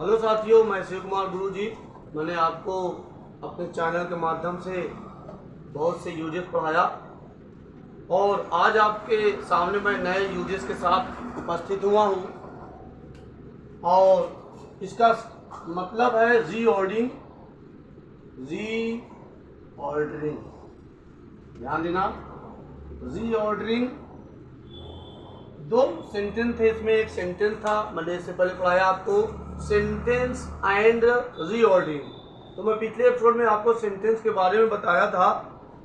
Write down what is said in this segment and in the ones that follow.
Hello साथियों, मैं शिव कुमार गुरु जी। मैंने आपको अपने चैनल के माध्यम से बहुत से यूजेस पढ़ाया और आज आपके सामने मैं नए यूजेस के साथ उपस्थित हुआ हूँ और इसका मतलब है रीऑर्डरिंग। ध्यान देना, रीऑर्डरिंग। दो सेंटेंस थे इसमें, एक सेंटेंस था मैंने इससे पहले पढ़ाया आपको, सेंटेंस एंड रीऑर्डरिंग। तो मैं पिछले एपिसोड में आपको सेंटेंस के बारे में बताया था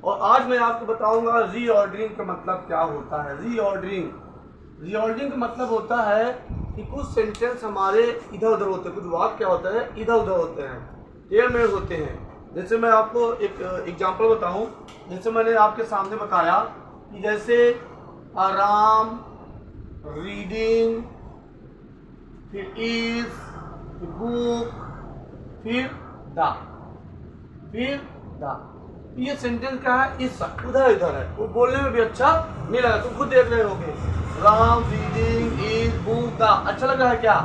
और आज मैं आपको बताऊंगा रीऑर्डरिंग का मतलब क्या होता है। रीऑर्डरिंग का मतलब होता है कि कुछ सेंटेंस हमारे इधर उधर होते हैं, कुछ वाक्य क्या होता है इधर उधर होते हैं, टेढ़-मेढ़ होते हैं। जैसे मैं आपको एक एग्जांपल बताऊं, जैसे मैंने आपके सामने बताया कि जैसे आराम, रीडिंग, फिर इज, फिर बुक, फिर द। ये सेंटेंस क्या है, इस उधर इधर है, वो बोलने में भी अच्छा नहीं लगा। तुम खुद देख रहे होगे, Ram, reading, is, book, the. अच्छा लग रहा है क्या?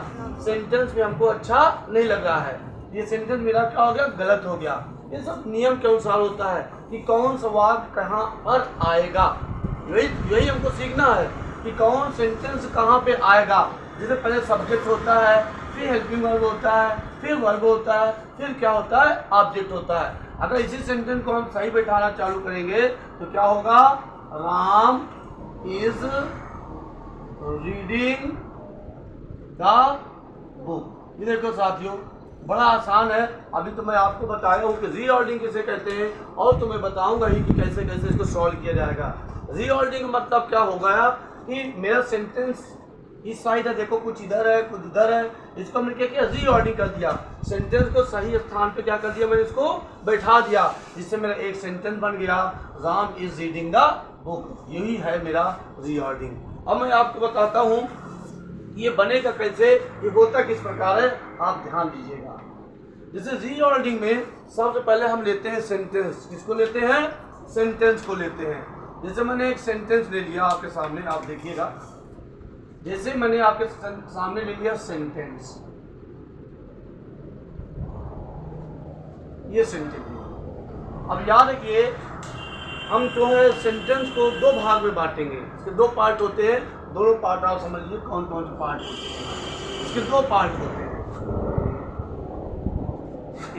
सेंटेंस में हमको अच्छा नहीं लग रहा है। ये सेंटेंस मेरा क्या हो गया, गलत हो गया। ये सब नियम के अनुसार होता है कि कौन सा वाक्य कहाँ पर आएगा। यही हमको सीखना है कि कौन सेंटेंस कहाँ पे आएगा। जैसे पहले सब्जेक्ट होता है, फिर हेल्पिंग वर्ब होता है, फिर वर्ब होता है, फिर क्या होता है, ऑब्जेक्ट होता है। अगर इसी सेंटेंस को हम सही बैठाना चालू करेंगे तो क्या होगा, Ram is reading the book. ये देखो साथियों, बड़ा आसान है। अभी तो मैं आपको बताया हूँ कि रीऑर्डरिंग किसे कहते हैं और तो मैं बताऊंगा ही कि कैसे कैसे इसको सॉल्व किया जाएगा। रीऑर्डरिंग का मतलब क्या हो गया कि मेरा सेंटेंस इस साइड है, देखो कुछ इधर है कुछ उधर है, इसको मैंने क्या किया, रीऑर्डरिंग कर दिया। सेंटेंस को सही स्थान पे क्या कर दिया, मैंने इसको बैठा दिया, जिससे मेरा एक सेंटेंस बन गया, Ram is reading the book. यही है मेरा रीऑर्डरिंग। अब मैं आपको बताता हूँ ये बनेगा कैसे, ये होता किस प्रकार है, आप ध्यान दीजिएगा। जैसे रीऑर्डरिंग में सबसे पहले हम लेते हैं सेंटेंस। किसको लेते हैं? सेंटेंस को लेते हैं। जैसे मैंने एक सेंटेंस ले लिया आपके सामने, आप देखिएगा। जैसे मैंने आपके सामने ले लिया सेंटेंस, ये सेंटेंस। अब याद रखिए, हम जो है सेंटेंस को दो भाग में बांटेंगे। इसके दो पार्ट होते हैं, दोनों पार्ट आप समझ लीजिए कौन कौन से पार्ट होते हैं। इसके दो पार्ट होते हैं,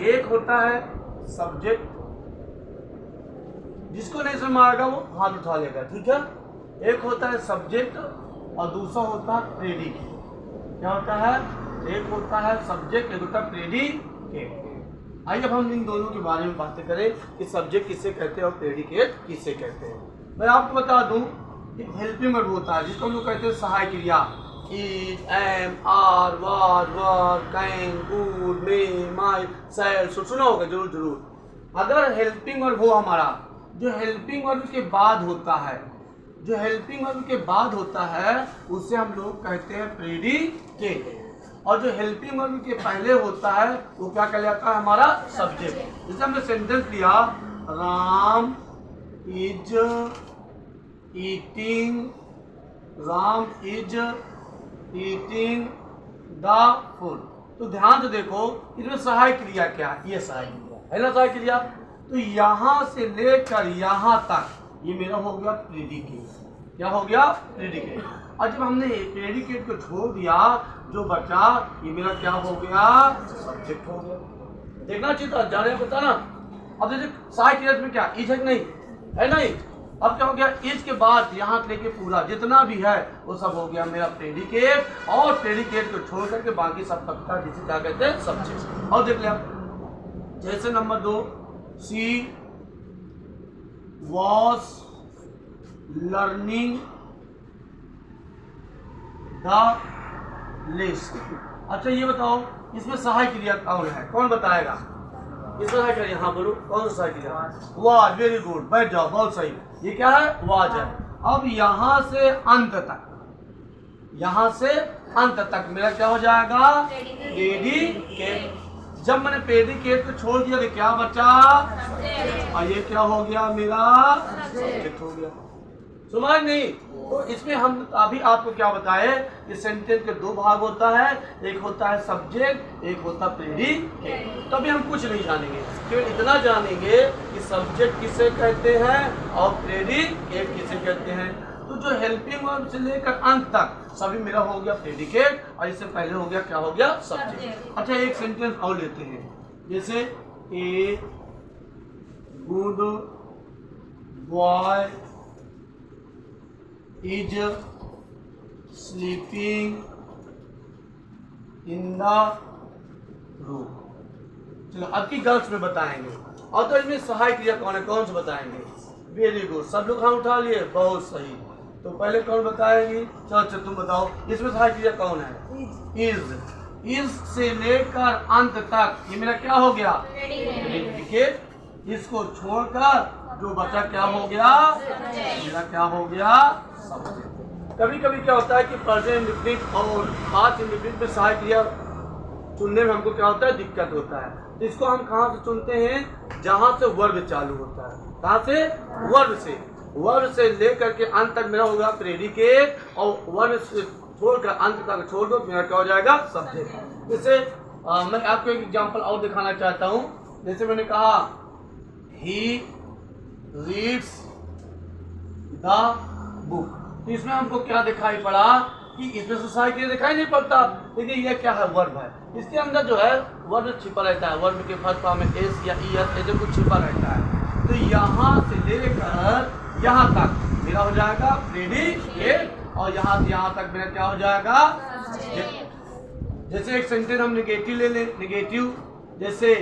एक होता है सब्जेक्ट, जिसको नहीं समझ आएगा वो हाथ उठा लेगा, ठीक है। एक होता है सब्जेक्ट और दूसरा होता है प्रेडिकेट। क्या होता है? एक होता है सब्जेक्ट, एक होता है प्रेडिकेट। आइए अब हम इन दोनों के बारे में बातें करें कि सब्जेक्ट किसे कहते हैं और प्रेडिकेट किसे कहते हैं। मैं आपको बता दूं, एक हेल्पिंग वर्ब होता है जिसको हम लोग कहते हैं सहायक क्रिया। Is, am, are, was, were, can, could, may, might, shall. सुना होगा जरूर। अगर हेल्पिंग वर्ब हो हमारा, जो हेल्पिंग वर्ब के बाद होता है, जो हेल्पिंग वर्ब के बाद होता है उसे हम लोग कहते हैं प्रेडिकेट। और जो हेल्पिंग वर्ब के पहले होता है वो क्या कहलाता है, हमारा सब्जेक्ट। जैसे हमने सेंटेंस लिया, Ram is eating, Ram is eating the food. तो ध्यान से देखो, इसमें सहायक क्रिया क्या है, ये सहायक क्रिया है ना, सहायक क्रिया। तो यहाँ से लेकर यहाँ तक ये मेरा हो गया प्रेडिकेट। क्या हो गया? प्रेडिकेट। और जब हमने प्रेडिकेट को छोड़ दिया, जो बचा ये मेरा क्या हो गया, सब्जेक्ट हो गया। देखना चाहिए था, जाने पता ना। अब जैसे सहायक क्रिया में क्या, इज है नहीं है, नहीं। अब क्या हो गया, इज के बाद यहाँ से लेके पूरा जितना भी है वो सब हो गया मेरा प्रेडिकेट। और प्रेडिकेट को छोड़ करके बाकी सब तक जिसे क्या कहते हैं, सब्जेक्ट। और देख लिया, जैसे number 2, she was learning the lesson। अच्छा ये बताओ, इसमें सहायक क्रिया कौन है, कौन बताएगा? इसमें सहायक क्रिया, हाँ बोलो, कौन सा सहायक क्रिया? वाज। वेरी गुड, बैठ जाओ, बहुत सही। ये क्या है? वाज है। अब यहाँ से अंत तक, यहाँ से अंत तक मेरा क्या हो जाएगा, प्रेडिकेट। जब मैंने प्रेडिकेट को छोड़ दिया तो क्या बचा, और ये क्या हो गया, मेरा सब्जेक्ट हो गया। समझ नहीं? तो इसमें हम अभी आपको क्या बताए कि सेंटेंस के दो भाग होता है, एक होता है सब्जेक्ट, एक होता है प्रेडिकेट। तभी हम कुछ नहीं जानेंगे, केवल इतना जानेंगे कि सब्जेक्ट किसे कहते हैं और प्रेडिकेट किसे कहते हैं। तो जो हेल्पिंग वर्ब से लेकर अंत तक सभी मेरा हो गया प्रेडिकेट, और इससे पहले हो गया क्या हो गया सब्जेक्ट। अच्छा, एक सेंटेंस और लेते हैं, जैसे a good boy is sleeping in the room. चलो अब की गर्ल्स में बताएंगे, और तो इसमें सहायक क्रिया कौन है, कौन से बताएंगे? वेरी गुड, सब लोग हाथ उठा लिए, बहुत सही। तो पहले कौन बताएंगी? चलो तुम बताओ, इसमें सहायक क्रिया कौन है? इज से लेकर अंत तक ये मेरा क्या हो गया? प्रेडिकेट। इसको छोड़कर जो बचा क्या हो गया? मेरा क्या हो गया? सब्जेक्ट। कभी कभी क्या होता है कि प्रेजेंट इंडेफिनिट और पास्ट इंडेफिनिट में सहायक क्रिया चुनने में हमको क्या होता है? दिक्कत होता है। तो इसको हम कहाँ से चुनते हैं? जहाँ से वर्ब चालू होता है। कहाँ से? वर्ब से। वर्ब से लेकर के अंत तक मेरा होगा प्रेडिकेट, और वर्ब से छोड़कर अंत तक छोड़ दो, मेरा क्या हो जाएगा? सब्जेक्ट। जैसे मैं आपको एक एग्जांपल और दिखाना चाहता हूँ। जैसे मैंने कहा ही रीड्स द बुक, तो इसमें हमको क्या दिखाई पड़ा कि इसमें से सहायक क्रिया दिखाई नहीं पड़ता, लेकिन ये क्या है? वर्ब है। इसके अंदर जो है वर्ब छिपा रहता है, वर्ब के फर्स्ट फॉर्म में एस या ई एस ऐसे कुछ छिपा रहता है। तो यहाँ से लेकर यहाँ तक मेरा हो जाएगा प्रेडिकेट, और यहाँ से यहाँ तक मेरा क्या हो जाएगा? जैसे एक सेंटेंस हम नेगेटिव ले लें, नेगेटिव, जैसे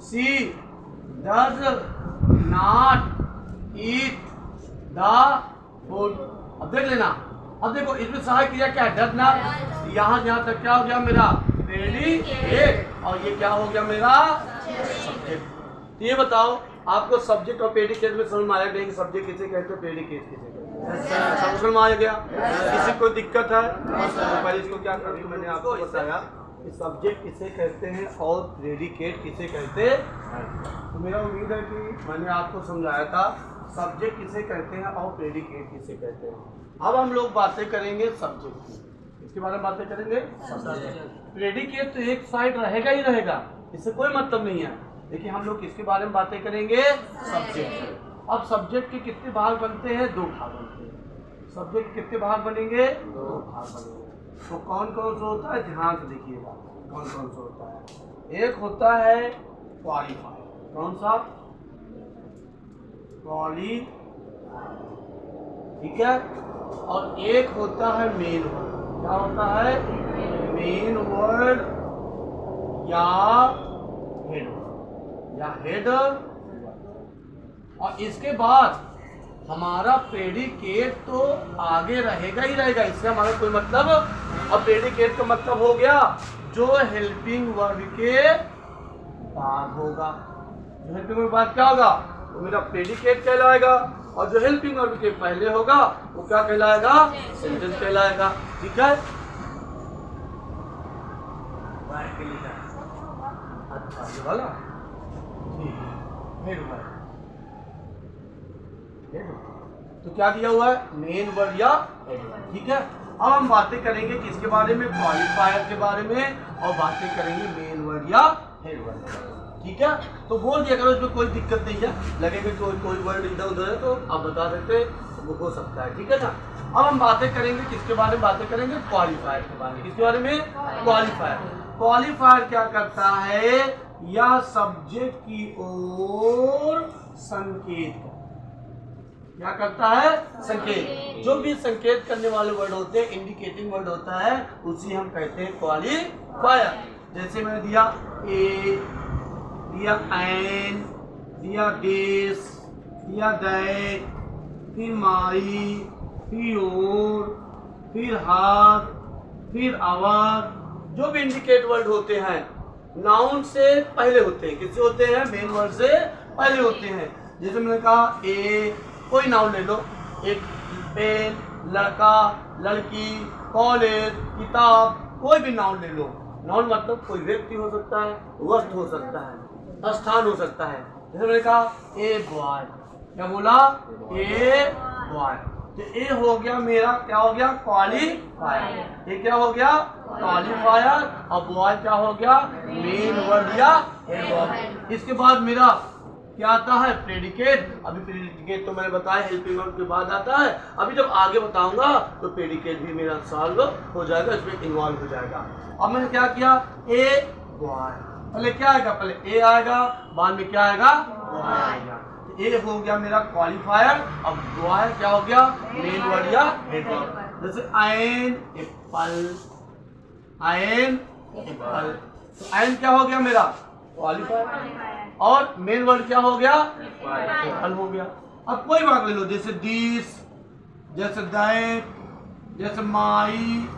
she does not eat the food. अब देख लेना, अब देखो इसमें सहायक क्रिया क्या है? Does not. यहाँ तक क्या हो गया मेरा? प्रेडिकेट, और ये क्या हो गया मेरा? सब्जेक्ट। तो ये बताओ आपको सब्जेक्ट और प्रेडिकेट में समझ में आया नहीं कि सब्जेक्ट किसे कहते हैं, प्रेडिकेट किसे कहते हैं? समझ में आ गया? किसी को दिक्कत है? पहले इसको क्या करते, मैंने आपको बताया कि सब्जेक्ट किसे कहते हैं और प्रेडिकेट किसे कहते हैं। तो मेरा उम्मीद है कि मैंने आपको समझाया था सब्जेक्ट किसे कहते हैं और प्रेडिकेट किसे कहते हैं। अब हम लोग बातें करेंगे सब्जेक्ट की, इसके बारे में बातें करेंगे। प्रेडिकेट तो एक साइड रहेगा ही रहेगा, इससे कोई मतलब नहीं है, लेकिन हम लोग किसके बारे में बातें करेंगे? सब्जेक्ट। अब सब्जेक्ट के कितने भाग बनते हैं? दो भाग बनते हैं। सब्जेक्ट कितने भाग बनेंगे? दो भाग बनेंगे। तो कौन कौन सा होता है? ध्यान से देखिएगा कौन कौन सा होता है। एक होता है क्वालिफायर। कौन सा? क्वालिफायर, ठीक है। और एक होता है मेन वर्ड। क्या होता है? मेन वर्ड या हेड वर्ड या हेड। और इसके बाद हमारा प्रेडिकेट तो आगे रहेगा ही रहेगा, इससे हमारा कोई मतलब। अब प्रेडिकेट का मतलब हो गया जो हेल्पिंग वर्ब के बाद होगा। जो हेल्पिंग वर्ब के बाद क्या होगा? तो मेरा प्रेडिकेट कहलाएगा, और जो हेल्पिंग वर्ब के पहले होगा वो क्या कहलाएगा? सेंटेंस कहलाएगा। ठीक है। अच्छा, ये वाला ठीक है। तो क्या दिया हुआ है? मेन वर्ड या हेड वर्ड। ठीक है। अब हम बातें करेंगे किसके बारे में? क्वालिफायर के बारे में, और बातें करेंगे मेन वर्ड या हेड वर्ड। ठीक है। तो बोल दिया करो, इसमें कोई दिक्कत नहीं है। लगेगा कोई वर्ड इधर उधर है तो आप बता देते, तो वो हो सकता है। ठीक है ना। अब हम बातें करेंगे किसके बारे में? बातें करेंगे क्वालिफायर के बारे में। किसके बारे में? क्वालिफायर। क्वालिफायर क्या करता है? या सब्जेक्ट की ओर संकेत। क्या करता है? संकेत। जो भी संकेत करने वाले वर्ड होते हैं, इंडिकेटिंग वर्ड होता है, उसी हम कहते हैं क्वालिफायर। जैसे मैंने दिया ए, दिया एन, दिया दिस, दिया दैट, फिर माई, फिर और, फिर हाथ, फिर आवाज। जो भी इंडिकेट वर्ड होते हैं नाउन से पहले होते हैं। किससे होते हैं? मेन वर्ड से पहले होते हैं। जैसे मैंने कहा ए, कोई नाउन ले लो, एक पेन, लड़का, लड़की, कॉलेज, किताब, कोई भी नाउन ले लो। नाउन मतलब कोई व्यक्ति हो सकता है, वस्तु हो सकता है, स्थान हो सकता है। जैसे मैंने कहा ए बॉय, क्या बोला? A boy. तो ये हो गया मेरा, क्या हो गया, क्वालिफायर। ये क्या हो गया, क्वालिफायर। और बॉय क्या हो गया, मेन वर्ड या हेड वर्ड। इसके बाद मेरा क्या आता है, प्रेडिकेट। अभी प्रेडिकेट तो मैंने बताया हेल्पिंग वर्ब के बाद आता है। अभी जब आगे बताऊंगा तो प्रेडिकेट भी मेरा सॉल्व हो जाएगा, इसमें इन्वॉल्व हो जाएगा। अब मैंने क्या किया, ए बॉय, पहले क्या आएगा, पहले ए आएगा, बाद में क्या आएगा, बॉय आएगा। ए हो गया मेरा क्वालिफायर। अब बॉय क्या हो गया, मेन वर्ड या हेड वर्ड। जैसे आयन एप्पल, आयन एप्पल, तो आयन क्या हो गया मेरा, क्वालिफायर, और मेन वर्ड क्या हो गया, एप्पल हो गया। अब कोई बात ले लो, जैसे दिस, जैसे दैट, जैसे माई,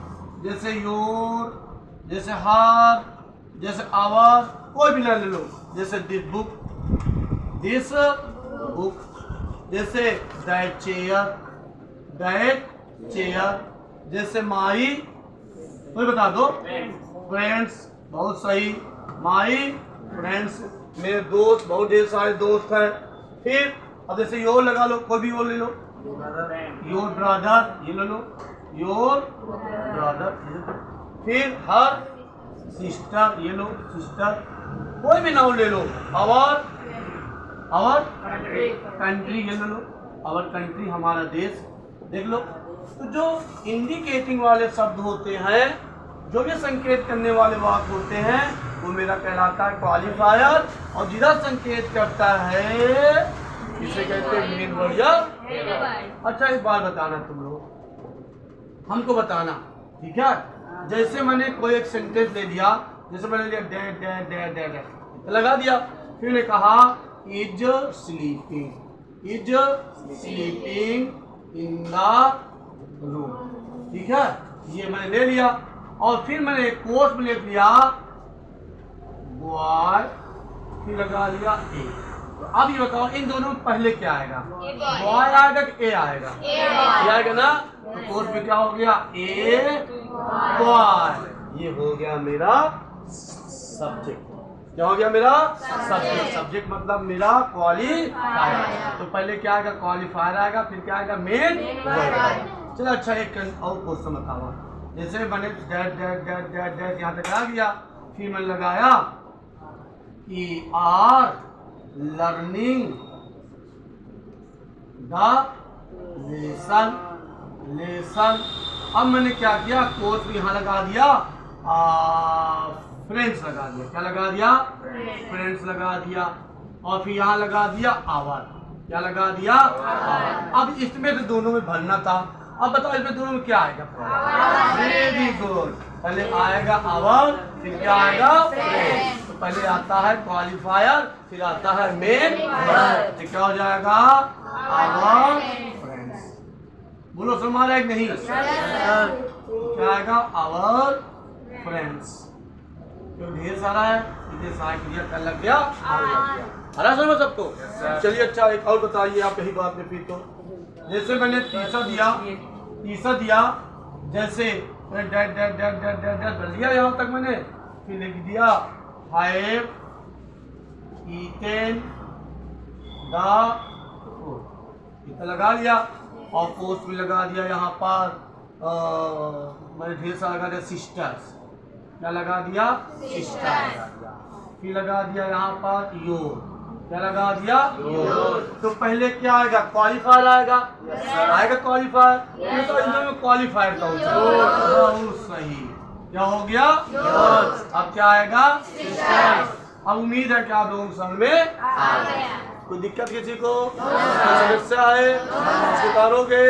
जैसे योर, जैसे हार, जैसे आवर, कोई भी ले लो। जैसे दिस बुक, दिस बुक, जैसे दैट चेयर, दैट चेयर, जैसे माई, कोई बता दो, फ्रेंड्स, बहुत सही, माई फ्रेंड्स, मेरे दोस्त, बहुत ढेर सारे दोस्त हैं। फिर अब जैसे योर लगा लो, कोई भी योर ले लो, योर ब्रदर, ये ले लो, योर ब्रदर। फिर हर सिस्टर, ये लो सिस्टर, कोई भी नाउन ले लो। आवर, आवर कंट्री, ये ले लो, आवर कंट्री, हमारा देश। देख लो, तो जो इंडिकेटिंग वाले शब्द होते हैं, जो भी संकेत करने वाले वाक्य होते हैं, वो मेरा कहलाता है क्वालिफायर। और जिधर संकेत करता है इसे कहते हैं मेन वर्ड या हेड वर्ड। अच्छा, एक बार बताना तुम लोग, हमको बताना, ठीक है। जैसे मैंने कोई एक सेंटेंस ले लिया, जैसे मैंने लिया डैड डैड डैड डैड, लगा दिया। फिर ने कहा is sleeping, is sleeping in the room, ठीक है, ये मैंने ले लिया। और फिर मैंने एक कोर्स में लिख लिया बॉय, फिर लगा लिया ए। तो अब ये बताओ, इन दोनों में पहले क्या आएगा, बॉय आएगा कि ए आएगा, ए आएगा ना। तो कोर्स में क्या हो गया, ए बॉय। ये हो गया मेरा सब्जेक्ट, क्या हो गया मेरा सब्जेक्ट। सब्जेक्ट मतलब मेरा क्वालिफायर। तो पहले क्या आएगा, क्वालिफायर आएगा, फिर क्या आएगा, मेन वर्ड। चलो अच्छा, एक और क्वेश्चन बताओ। जैसे मैंने that that that that that यहाँ तक आ गया, फिर मैंने लगाया कि are learning the lesson, lesson. अब मैंने क्या किया, कोर्स भी यहाँ लगा दिया, फ्रेंड्स लगा दिया, क्या लगा दिया, फ्रेंड्स लगा दिया। और फिर यहाँ लगा दिया आवर, क्या लगा दिया, आवर। अब इसमें तो दोनों में भरना था। अब बताओ इसमें दोनों में क्या आएगा, वेरी गुड। पहले आएगा आवर, फिर क्या आएगा, फ्रेंड्स। तो पहले आता है क्वालिफायर, फिर आता है मेन वर्ड। तो क्या हो जाएगा, आवर फ्रेंड्स। बोलो समझ रहा है कि नहीं, क्या आएगा, आवर फ्रेंड्स। क्यों ढेर सारा है, इतने सारे क्लियर कर लग गया, हरा समझ सबको। चलिए अच्छा, एक और बताइए आप यही बात में। फिर तो जैसे मैंने तीसरा दिया, जैसे that that that that that that भर लिया यहाँ तक मैंने, फिर लिख दिया हैव ईटेन द फूड, इतना लगा लिया। और पोस्ट भी लगा दिया यहाँ पर, मैंने ढेर सारा लगा दिया सिस्टर्स, क्या लगा दिया, सिस्टर लगा दिया। फिर लगा दिया यहाँ पर योर, क्या लगा दिया, योर। तो पहले क्या आएगा, क्वालिफायर आएगा, आएगा क्वालिफायर। फिर तो इनमें में क्वालिफायर का होता है, बहुत सही, क्या हो गया, योर। अब क्या आएगा, सिस्टर। अब उम्मीद है कि आप लोगों को समझ में आ गया। कोई दिक्कत किसी को, समस्या है, सुधारोगे।